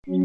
హిందువులకు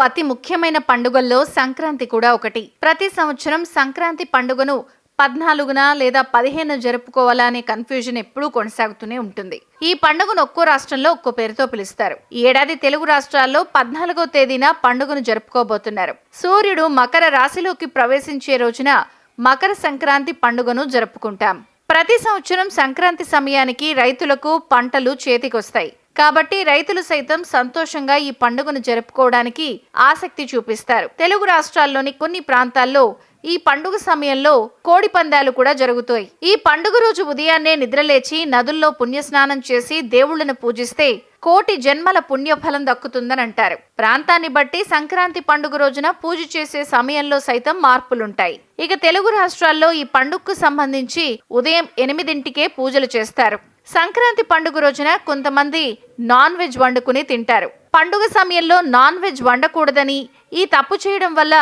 అతి ముఖ్యమైన పండుగల్లో సంక్రాంతి కూడా ఒకటి. ప్రతి సంవత్సరం సంక్రాంతి పండుగను 14న లేదా 15న జరుపుకోవాలా అనే కన్ఫ్యూజన్ ఎప్పుడూ కొనసాగుతూనే ఉంటుంది. ఈ పండుగను ఒక్కో రాష్ట్రంలో ఒక్కో పేరుతో పిలుస్తారు. ఈ ఏడాది తెలుగు రాష్ట్రాల్లో 14వ తేదీన పండుగను జరుపుకోబోతున్నారు. సూర్యుడు మకర రాశిలోకి ప్రవేశించే రోజున మకర సంక్రాంతి పండుగను జరుపుకుంటాం. ప్రతి సంవత్సరం సంక్రాంతి సమయానికి రైతులకు పంటలు చేతికొస్తాయి. కాబట్టి రైతులు సైతం సంతోషంగా ఈ పండుగను జరుపుకోవడానికి ఆసక్తి చూపిస్తారు. తెలుగు రాష్ట్రాల్లోని కొన్ని ప్రాంతాల్లో ఈ పండుగ సమయంలో కోడి పందాలు కూడా జరుగుతాయి. ఈ పండుగ రోజు ఉదయాన్నే నిద్రలేచి నదుల్లో పుణ్యస్నానం చేసి దేవుళ్లను పూజిస్తే కోటి జన్మల పుణ్యఫలం దక్కుతుందని అంటారు. ప్రాంతాన్ని బట్టి సంక్రాంతి పండుగ రోజున పూజ చేసే సమయంలో సైతం మార్పులుంటాయి. ఇక తెలుగు రాష్ట్రాల్లో ఈ పండుగకు సంబంధించి ఉదయం 8ంటికే పూజలు చేస్తారు. సంక్రాంతి పండుగ రోజున కొంతమంది నాన్ వెజ్ వండుకుని తింటారు. పండుగ సమయంలో నాన్ వెజ్ వండకూడదని, ఈ తప్పు చేయడం వల్ల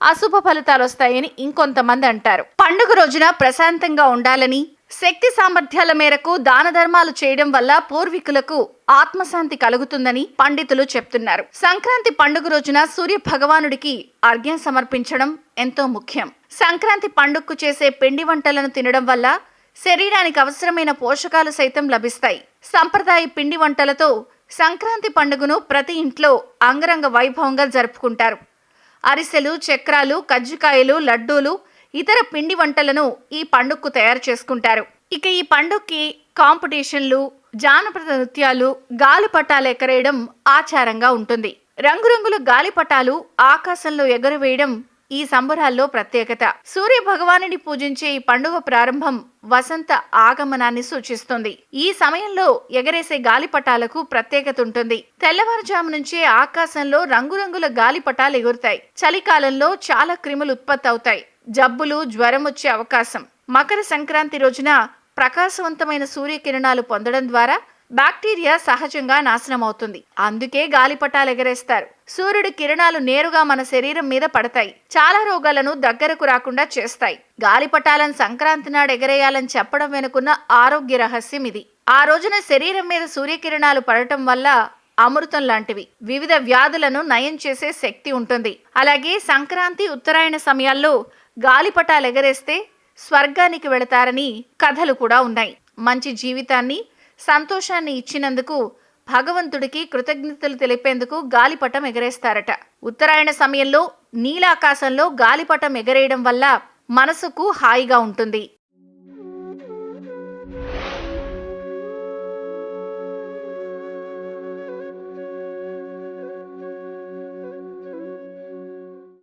అశుభ ఫలితాలు వస్తాయని ఇంకొంతమంది అంటారు. పండుగ రోజున ప్రశాంతంగా ఉండాలని, శక్తి సామర్థ్యాల మేరకు దాన ధర్మాలు చేయడం వల్ల పూర్వీకులకు ఆత్మశాంతి కలుగుతుందని పండితులు చెప్తున్నారు. సంక్రాంతి పండుగ రోజున సూర్య భగవానుడికి అర్ఘ్యం సమర్పించడం ఎంతో ముఖ్యం. సంక్రాంతి పండుగకు చేసే పిండి వంటలను తినడం వల్ల శరీరానికి అవసరమైన పోషకాలు సైతం లభిస్తాయి. సంప్రదాయ పిండి వంటలతో సంక్రాంతి పండుగను ప్రతి ఇంట్లో అంగరంగ వైభవంగా జరుపుకుంటారు. అరిసెలు, చక్రాలు, కజ్జికాయలు, లడ్డూలు, ఇతర పిండి వంటలను ఈ పండుగకు తయారు చేసుకుంటారు. ఇక ఈ పండుగకి కాంపిటీషన్లు, జానపద నృత్యాలు, గాలిపటాలు ఎగరేయడం ఆచారంగా ఉంటుంది. రంగురంగుల గాలిపటాలు ఆకాశంలో ఎగురవేయడం ఈ సంబరాల్లో ప్రత్యేకత. సూర్య భగవానుని పూజించే ఈ పండుగ ప్రారంభం వసంత ఆగమనాన్ని సూచిస్తుంది. ఈ సమయంలో ఎగరేసే గాలిపటాలకు ప్రత్యేకత ఉంటుంది. తెల్లవారుజాము నుంచే ఆకాశంలో రంగురంగుల గాలిపటాలు ఎగురుతాయి. చలికాలంలో చాలా క్రిములు ఉత్పత్తి అవుతాయి. జబ్బులు, జ్వరం వచ్చే అవకాశం. మకర సంక్రాంతి రోజున ప్రకాశవంతమైన సూర్యకిరణాలు పొందడం ద్వారా బ్యాక్టీరియా సహజంగా నాశనం అవుతుంది. అందుకే గాలిపటాలు ఎగరేస్తారు. సూర్యుడి కిరణాలు నేరుగా మన శరీరం మీద పడతాయి. చాలా రోగాలను దగ్గరకు రాకుండా చేస్తాయి. గాలిపటాలను సంక్రాంతి నాడు ఎగరేయాలని చెప్పడం వెనుకున్న ఆరోగ్య రహస్యం ఇది. ఆ రోజున శరీరం మీద సూర్యకిరణాలు పడటం వల్ల అమృతం లాంటివి. వివిధ వ్యాధులను నయం చేసే శక్తి ఉంటుంది. అలాగే సంక్రాంతి, ఉత్తరాయణ సమయాల్లో గాలిపటాలు ఎగరేస్తే స్వర్గానికి వెళతారని కథలు కూడా ఉన్నాయి. మంచి జీవితాన్ని, సంతోషాన్ని ఇచ్చినందుకు భగవంతుడికి కృతజ్ఞతలు తెలిపేందుకు గాలిపటం ఎగరేస్తారట. ఉత్తరాయణ సమయంలో నీలాకాశంలో గాలిపటం ఎగరేయడం వల్ల మనసుకు హాయిగా ఉంటుంది.